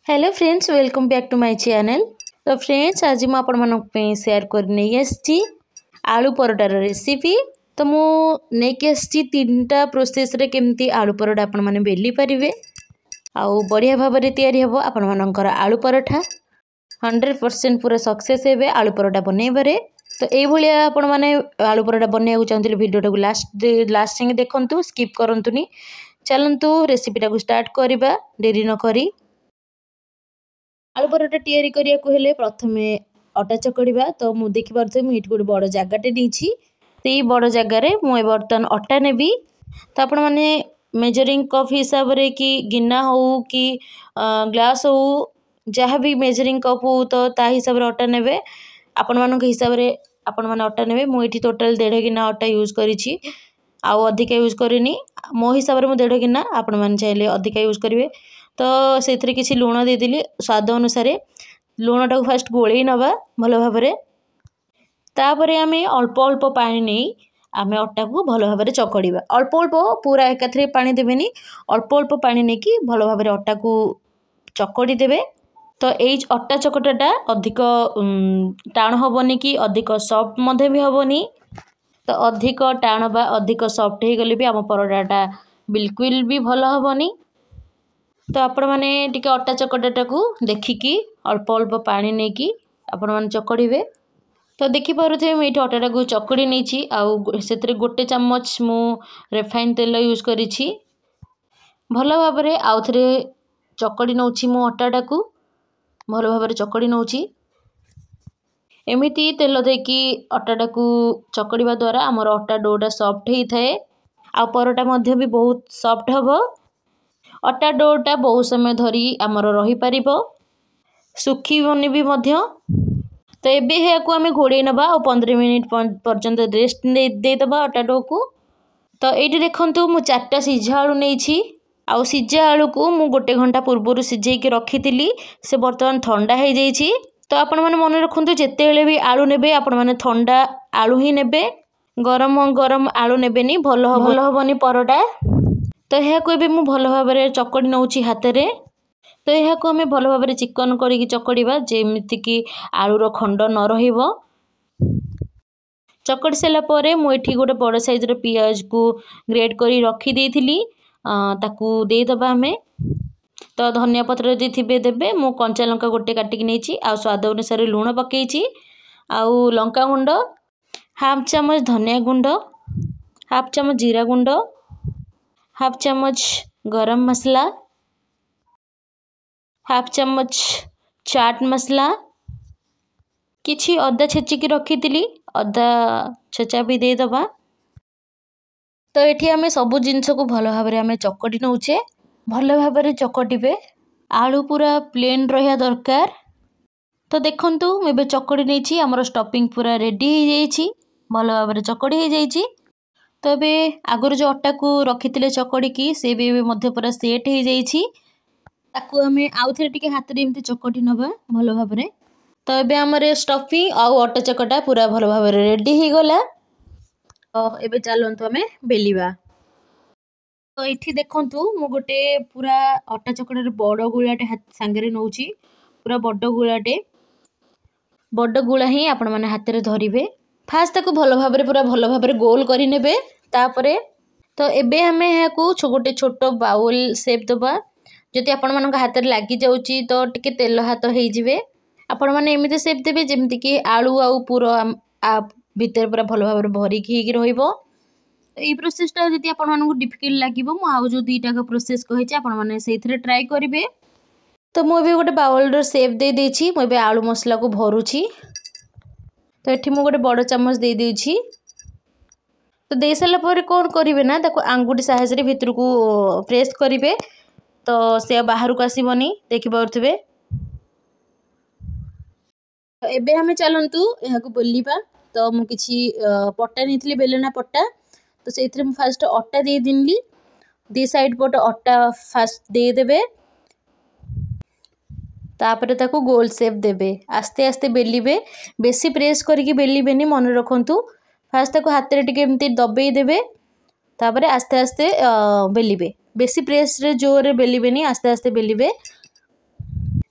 Hello friends, welcome back to my channel. तो friends, आज मैं आपण मानक पे शेयर कर नहीं आसी आलू परोटार रेसिपी। तो मु नहीं आसी तीनटा प्रोसेस रे केमती आलू परोटा आपण माने बेली परिवे आउ बढ़िया भाव में तैयारी हेबो आपण मानकर आलू परोठा 100% पूरा सक्सेस हेबे आलू परोटा बनैबारे। तो ये भाया आपण माने आलू परोटा बनैया चाहते वीडियो को लास्ट संगे देखंतु, स्किप करंतुनी। चलंतु रेसिपीटा को स्टार्ट करबा देरी न करी। आलू परोटा तैयारी करिया को हेले प्रथमे अटा चकड़िबा। तो मु देखि पारथे मु इट गोटे बड़ जगाटे नीची, सेई बड़ जगारे मु बर्तन अटा नेबी। तो आपण माने मेजरिंग कप हिसाब रे कि गिना हो कि ग्लास हो जहाँ भी मेजरिंग कप हो तो ता हिसाब रे अटा नेबे। आपण मानक हिसाब रे आपण माने अटा नेबे। मु इठी टोटल 1.5 गिना अटा यूज करिछि, आउ अधिक यूज करिनी। मो हिसाब रे मु 1.5 गिना, आपण माने चाहिले अधिक यूज करिवे। तो से किसी लुण देदेली स्वाद अनुसार। लुण टाक फास्ट गोलई नवा भल भाव में। तापर आम अल्प अल्प पानी नहीं आम अटा को भल भाव में चकड़िबा। अल्प अल्प पूरा एकाथरे पानी देवेनी, अल्प अल्प पानी नहीं कि भल भाव में अटा को चकड़ी देवे। तो ये अटा चकटाटा अधिक टाण हेनी कि अधिक सफ्ट मध्य भी हेनी। तो अधिक टाण बा अधिक सफ्ट हो गले भी आम परोटाटा बिल्कुल भी भल हेनी। तो आपण मैंने टिके अटा चकटाटा को देखिकी अल्प अल्प पानी नहीं कि आपण मैंने चकड़े। तो देखिपे मुझे अटाटा को चकड़ी नहीं आउ से गोटे चम्मच मु रिफाइन तेल यूज करी भल भाव में। आउ थे चकड़ी नौची मु अटाटा को भल भाव में चकड़ी नौची। एमती तेल देकी अटाटा को चकड़ा द्वारा आमर अटा डोटा सफ्ट होता है, आ परोटा मध्य भी बहुत सफ्ट हम। अटा डोटा बहुत समय धरी आमर रही पारिबो, सुखीबनी भी मध्य। तो एबे हे को आमे घोड़े नबा और 15 मिनिट पर्यंत रेस्ट दे दबा अटा डो को। तो ये देखंतु मु 4टा सिझा आलू नहीं आउ सिझा आलू को मु गोटे घंटा पूर्व सिझे के रखी थी, से बर्तमान ठंडा हो जाइए। तो आपण मैंने मन रखु जिते भी आलू नेबे आपण मैंने ठंडा आलू ही नेबे, गरम गरम आलू नेबेनी, भल हबनी परोटा। तो यह को भी मुझे भल भाव में चकड़ी नौची हाथ में। तो यह को आम भल भाव में चिकन करी चकड़ा जेमिति कि आलूर खंड न रहिबो। चकड़ी सारापर मुझे गोटे बड़ साइज पियाज को ग्रेट करी रखी देइथिली, ताकू देदबा आम। तो धनिया पत्र यदि थे देबे। मु कंचा लंका गोटे काटिक नहीं आ स्वाद अनुसार लुण पकई आउ लंका गुंड हाफ चामच, धनिया गुंड हाफ चामच, जीरा गुंड हाफ चम्मच, गरम मसला हाफ चम्मच, चाट मसला, किछि अदा छेचिकी रखी थी, अदा छेचा भी दे दबा। तो ये आम सबू जिनस को भल भाव में चकटी नौचे। भल भाव में चकटिबे, आलू पूरा प्लेन रहा दरकार। तो देखंतु मुझे चकड़ी नहीं आमर स्टफिंग पूरा रेडी हो जाइए, भल भाव में चकड़ी हो जाइए। तो ये आगुरी जो अटा को रखी थे चकड़ी की से भी मध्य पूरा सेट हो जाइए। ताकू आम आउ थे टिके हाथ में एमती चकटी नवा भल भाव में। तो ये आमर स्टफिंग आउ अटा चकटा पूरा भल भाव में रेडी हो गला। तो ये चलतु आम बेलिबा। तो ये देखंतु मु गोटे पूरा अटा चकटार बड़ गुलाटे हाथ सांगे नौची, पूरा बड़ गुलाटे। बड़ गुला ही आपण मैंने हाथ में धरिबे। फास्ट ताकू भल भाव में पूरा भल भाव में गोल करी नेबे। तापरे तो एबे हमें यहाँ को गोटे छोट बाउल सेप दबा। जदि आपण मान हाथ में लगी जाऊँगी तो टिके तेल हाथ हो आपण मैंने एमती सेप देवे जमती कि आलू आउ पूरा भितर पूरा भल भाव में भरिकी रहिबो। ये प्रोसेसटा जदि आपण मानकु डिफिकल्ट लागिबो मु आउ जो दुईटा प्रोसेस कहिछि आपण माने सेइथिरे ट्राई करिवे। तो मु भी गोटे बाउल सेप दे देछि। मु बे आलू मसला को भरुछि। तो ये मु गोटे बड़ चम्मच दे देछि। तो दे सारा पर कौन करेंगे ना, ताको आंगुठी साहाय्य भितर को प्रेस करेंगे तो से बाहर को आसबनी, देखिपे। तो एबे हमें चलतु यहाँ को बेलिबा। तो मु किछि पट्टा नहीं बेलना पट्टा। तो से फास्ट अट्टा दे दिली, दी साइड पट अट्टा फास्ट दे देबे। तापर ताको गोल शेप देबे, आस्ते आस्ते बेलिबे, बेसी प्रेस करके बेलिबेनी, मन रखंतु। फास्ट ताको हाथ में टिके एमती दबे देबे, तापर आस्ते आस्ते बेलिबे। बेसी प्रेस रे जोर बेलिबेनी, आस्ते आस्ते बेलिबे।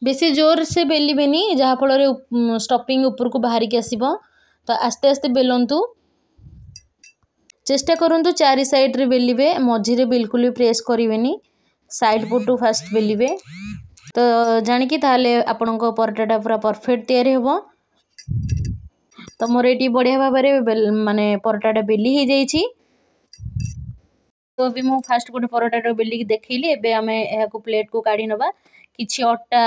बेसी जोर से बेलिबेनी जहाँ फल स्टफिंग ऊपर को बाहर की आसब। तो आस्ते आस्ते बेलंतु, चेष्टा करंतु चारि साइड रे बेलिबे, मझिरे बिल्कुल भी प्रेस करिवेनी, साइड पटू फास्ट बेलिबे। तो जानिकी ताले आपनको परोटाटा पूरा परफेक्ट तैयारी हेबो। तो मोर एटी बढ़िया भाव में माने परोटाटा बेली हो जाइए। तो भी मु फास्ट गोटे परोटाटा बेलिक देखली। एबे आमे एहा को प्लेट को काढ़ी नबा, किछि अट्टा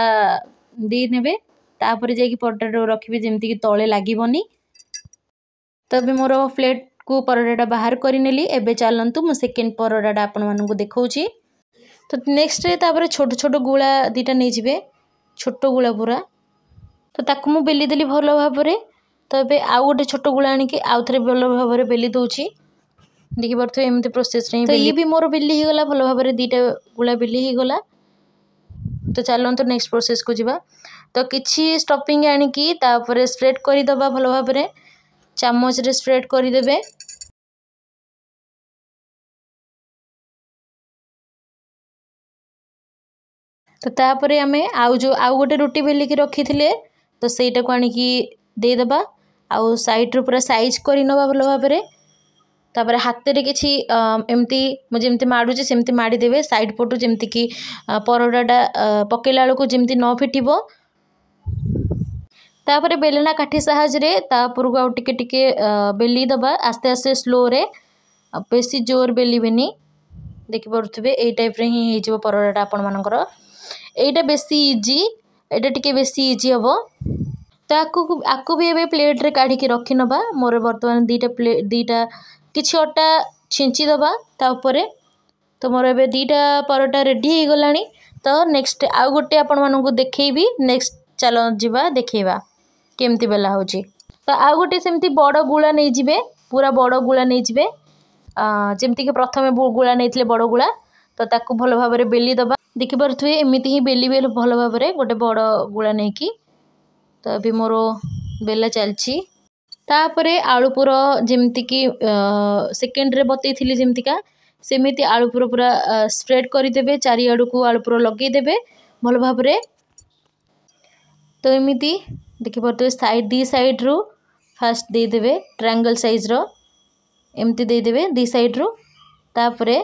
दे नेबे, तापर जाई कि परोटाटा रखिबे जेमति कि तळे लागिबोनी। तो भी मोर प्लेट को परोटाटा बाहर करि नेली। एबे चलंतु मु सेकंड परोटाटा आपन मानकु देखौची। तो नेक्स्ट रे तापर छोट छोट गुळा दीटा नै जिवे, छोट गुळा पूरा। तो ताकु मु बेली देली भलो भाबरे। तो एबे आउ गोटे छोट गुळा आनी कि आउ थरे भलो भाबरे बेली दोची। देखि परथो एमती प्रोसेस रे। तो ये भी मोर बेली हो गला भलो भाबरे, दीटा गुळा बेली हो गला। तो चलंतु नेक्स्ट प्रोसेस को जिबा। तो किछि स्टफिंग आनी कि तापर स्प्रेड करि दबा भलो भाबरे, चामच रे स्प्रेड करि देबे। तो तापरे आमे आउ गोटे रोटी बेली की रखी थिले, तो सेटा को आनी कि दे दबा। आउ साइड रो पूरा साइज करि नबा भलो भाबरे। तापर हाथ रे किछि एमती मु जेमती माडुचे सेमती माडी देबे, साइड पटू जेमती कि परोटाटा पकेला बेलू जेमती न फिटिबो। तापर बेलना काठी साहाय्य रे तापर को आउ टिके टिके बेली दबा, आस्ते आस्ते स्लो रे, बेसी जोर बेलिबेनी। देखि परुथबे एई टाइप रे ही हे जिवो परोटाटा आपन मानकर। एटा बेसी इजी, एटा टिके बेसी इजी हबो। तो आकु भी एबे प्लेट रे काढ़ी के रखी नबा। मोर वर्तमान दीटा किछि अट्टा छिंची दबा ता ऊपर। तो मोर एबे दीटा परोटा रेडी हो गलानी। तो नेक्स्ट आउ गोटे आपन मानकु देखैबी। नेक्स्ट चलो जिबा देखैबा केमती बेला होची। तो आउ गोटे सेमती बड़ गुळा नै जिबे, पूरा बड़ गुळा नै जिबे, जेमती कि प्रथमे गुळा नैथिले बड़ गुळा। तो ताकु भलो भाबरे बेली दबा। देखि परथुए एमिति ही बेली बेल भलो भाबरे गोटे बड़ गुळा नै कि। तो अभी मोर बेला चलची। तापरे आलू पुर जेमती कि सेकेंड रे बतई थिली जेमतिका सेमिति आलू पुर पूरा स्प्रेड करि देबे, चारि आडू को आलू पुर लगे देबे भलो भाबरे। तो एमिति देखि परथुए साइड दी साइड रो फास्ट दे देबे ट्रायंगल साइज रो, एमती दे देबे दी साइड रो। तापरे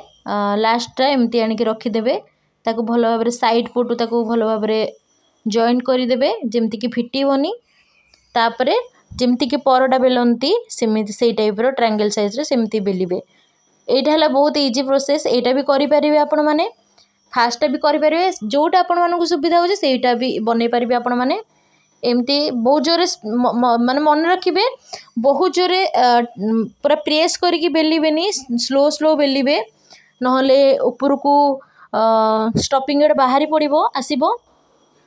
लास्ट टा एमती आनी के रखी देबे, ताको भलो भाबरे साइड पटू ताको भलो भाबरे जॉइन करि देबे जेमति कि फिटिबोनी। तापरे जेमती कि परोटा बेलंती सेमिति सेई टाइप रो ट्रायंगल साइज रे सेमती बेलिबे। एटा हला बहुत इजी प्रोसेस। एटा भी करि परिबे आपण माने, फास्ट भी करि परिबे, जोटा आपण मानकु सुविधा होजे सेटा भी बनै परिबे आपण माने। एमती बहुत जोरे माने मन रखिबे, बहुत जोरे पूरा प्रेस करके बेलिबेनी, स्लो स्लो बेलिबे, नहले ऊपर को स्टफिंग बाहरी पड़िबो आसीबो।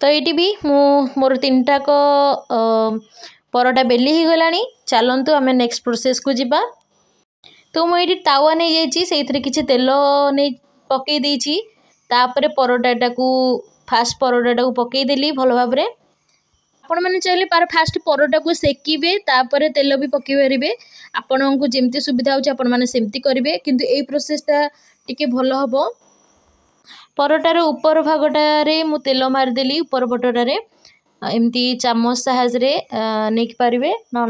तो ये भी मोर तीनटा को परोटा बेली ही गलानी। चलंतु आमे नेक्स्ट प्रोसेस को जिबा। तो मुझे तावा नहीं जाइए से किसी तेल नहीं पकई देछि। तापरे परोटाटा को फास्ट परोटाटा को पकई देली भलो भाबरे। आपण माने चाहिले पार फास्ट परोटा को सेकिबे, तापरे तेल भी पकई परिबे। आपण को जेमती सुविधा होछि आपण माने सेमती करिवे, किंतु ए प्रोसेसटा टिके भलो हबो। परोटार ऊपर भागटारे मु तेल मारिदेली, ऊपर पटोटारे एमती चामच साहाय्य नहीं पारे, ना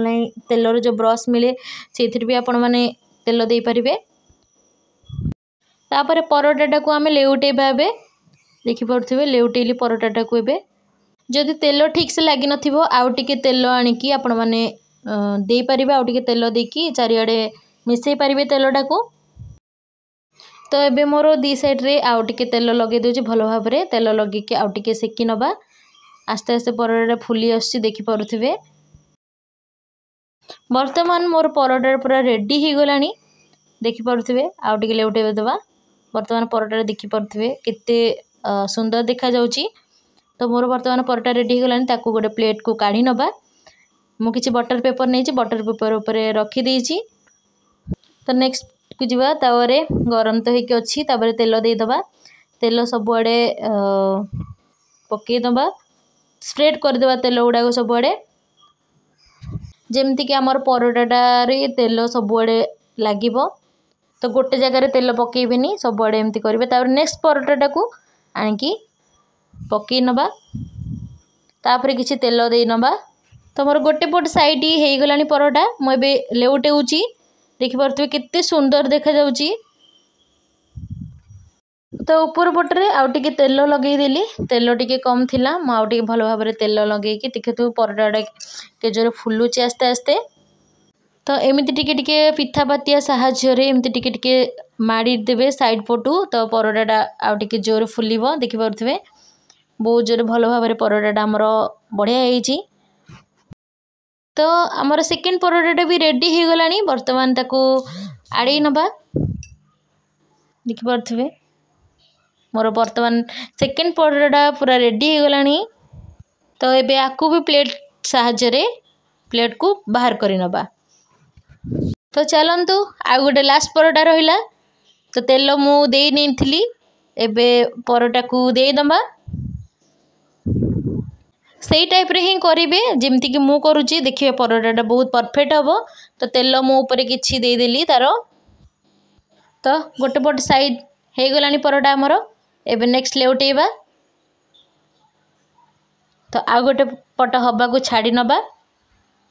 तेलर जो ब्रश मिले से भी आपण मैंने तेल दे पारे। तापर परोटाटा को आम लेउटेबा। देखिपे लेउटेली परोटाटा को। एबे जदि तेल ठीक से लगी नथिबो आउ टिके तेल आनिकी आपण माने दे पारिबे, आउ टिके तेल देकी चारिआडे मिसई पारिबे तेलटा को। तो एबे मोर दी साइड रे आउ टिके तेल लगे दोछि भलो भाबरे। तेल लगे कि आउ टिके सेकी नबा। आस्ते आस्ते परोटा फुली आछि देखि परुथिबे। वर्तमान मोर परोटा पूरा रेडी हो गलानी देखि परुथिबे। आउ टिके लेउटेबे दबा। वर्तमान परोटा देखि परुथिबे केते सुंदर देखा जाउछि। तो मोर वर्तमान परोटा रेडी हो गलानी, ताकू गोटे प्लेट को काढी नबा। मु किछि बटर पेपर नैछि, बटर पेपर ऊपर रखी देछि। तो नेक्स्ट को जीवा। तावरे गरम तो होइके अछि, तापर तेल दे दबा। तेल सबुआडे पकई दबा, स्प्रेड कर देबा तेल गुडा सबुआडे, जेमती कि हमर परोटाटा रे तेल सबुआडे लागिबो। तो गोटे जगह रे तेल पकईबेनी, सबुआडे एमती करिवे। तापर नेक्स्ट परोटाटा को आनिकी पकई नबा। तापर किसी तेल दे नबा। तो मोर गोटे पट साइड हो गलानी परोटा मुझे लेउटेउची देखिपे केते सुंदर देखा जाउची। तो ऊपर पटरे आउ टिके तेल लगेदेली तेल टिके कम थिला मु आउ टिके भल भाव तेल लगे देखु परोटा के जोर फुलुची आस्ते आस्ते। तो एमती टिके टिके पिठा पातिया साहाय्य एमती टिके टिके माड़ी देबे साइड पटू तो परोटाटा आउ टिके जोर फुलिबो देखि पारुथिबे बहुत जोर भल भाव परोटाटा हमर बढ़िया होईची। तो आमर सेकेंड परोटाटा भी रेडी हो गलानी वर्तमान ताकू आड़े नबा देखि पारुथिबे मोर वर्तमान सेकेंड परोटाटा पूरा रेडी हो गलानी। तो एबे आकू भी प्लेट साहाय्य प्लेट को बाहर करी नबा। तो चलंतु आ गोटे लास्ट परोटा रहिला तो तेल मु देई नेथिली एबे परोटा को देई दबा सेई टाइप रे ही करिवे जेमती कि मु करूची देखिए परोटाटा बहुत परफेक्ट हबो। तो तेल मु ऊपर किछि देई देली तारो तो गोटे पट साइड हे गलानी परोटा हमरो एबे नेक्स्ट लेउटेबा। तो आ गोटे पट हबा को छाड़ी नबा।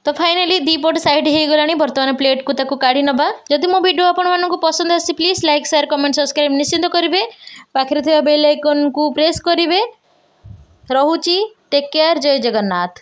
तो फाइनली दी पट साइड हो गलानी वर्तमान प्लेट को ताकू काढ़ी नबा। जदि मो वीडियो आपण मानकु पसंद आसी please like share comment subscribe निश्चिंत करिवे पाखरे थिबा बेल आइकन को प्रेस करिवे। रहुची टेक केयर जय जगन्नाथ।